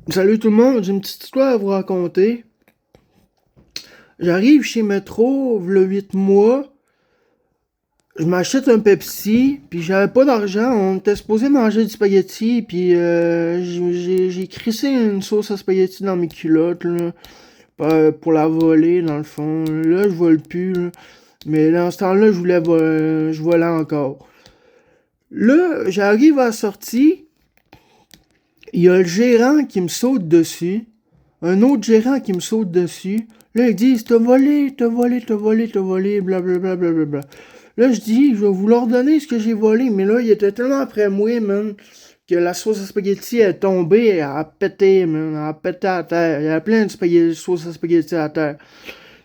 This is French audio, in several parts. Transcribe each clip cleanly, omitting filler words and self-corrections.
Salut tout le monde, j'ai une petite histoire à vous raconter. J'arrive chez Metro, v'là 8 mois, je m'achète un Pepsi, puis j'avais pas d'argent, on était supposé manger du spaghetti, puis j'ai crissé une sauce à spaghetti dans mes culottes, là, pour la voler, dans le fond. Là, je vole plus, là. Mais dans ce temps-là, je volais encore. Là, j'arrive à la sortie, il y a le gérant qui me saute dessus. Un autre gérant qui me saute dessus. Là, ils disent, t'as volé, t'as volé, t'as volé, t'as volé, blablabla, blablabla. Là, je dis, je vais vous leur donner ce que j'ai volé. Mais là, il était tellement après moi, man, que la sauce à spaghetti est tombée, elle a pété, man. Elle a pété à terre. Il y a plein de sauce à spaghetti à terre.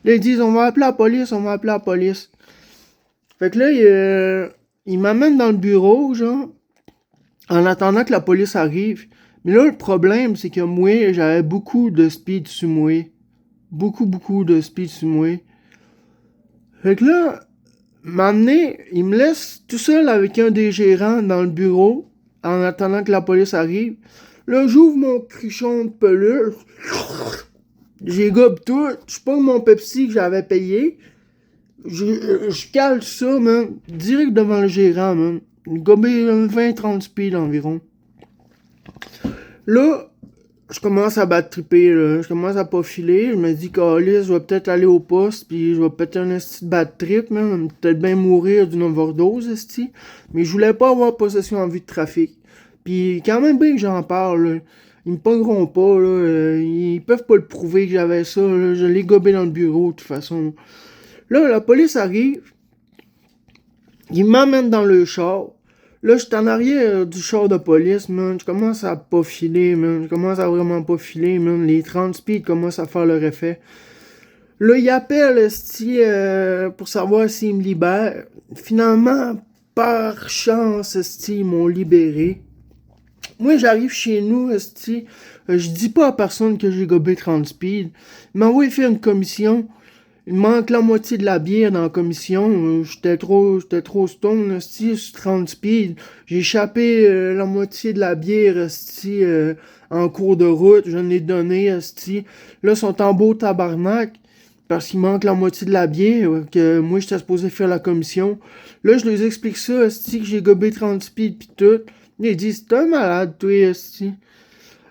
Là, ils disent, on va appeler la police, on va appeler la police. Fait que là, ils m'amènent dans le bureau, genre, en attendant que la police arrive. Mais là, le problème, c'est que moi, j'avais beaucoup de speed sur moi. Beaucoup de speed sur moi. Fait que là, m'amener, il me laisse tout seul avec un des gérants dans le bureau, en attendant que la police arrive. Là, j'ouvre mon cruchon de peluche. J'ai gobe tout. Je prends mon Pepsi que j'avais payé. Je cale ça, man, direct devant le gérant, man. Gobé 20-30 speed environ. Là, je commence à battre triper, là. Je commence à pas filer. Je me dis, qu'Alice, je vais peut-être aller au poste, puis je vais péter un esti de bad trip, man. Peut-être bien mourir d'une overdose, esti. Mais je voulais pas avoir possession en vue de trafic. Puis quand même bien que j'en parle, là, ils me pogneront pas, là. Ils peuvent pas le prouver que j'avais ça, là. Je l'ai gobé dans le bureau, de toute façon. Là, la police arrive. Ils m'amènent dans le char. Là, je suis en arrière du char de police, man. Je commence à pas filer, man. Je commence à vraiment pas filer, man. Les 30 speed commencent à faire leur effet. Là, il appelle, esti, pour savoir s'il me libère. Finalement, par chance, esti, ils m'ont libéré. Moi, j'arrive chez nous, esti. Je dis pas à personne que j'ai gobé 30 speed. Il m'a envoyé faire une commission. Il manque la moitié de la bière dans la commission. J'étais trop stone, esti, sur 30 speed. J'ai échappé la moitié de la bière, esti, en cours de route. Je l'ai donné, esti. Là, ils sont en beau tabarnak. Parce qu'il manque la moitié de la bière, que moi, j'étais supposé faire la commission. Là, je leur explique ça, esti, que j'ai gobé 30 speed pis tout. Ils disent, t'es un malade, toi, esti.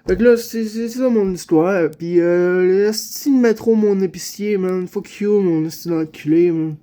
Fait que là, c'est ça mon histoire. Pis, le style métro, mon épicier, man. Fuck you, mon style enculé, man.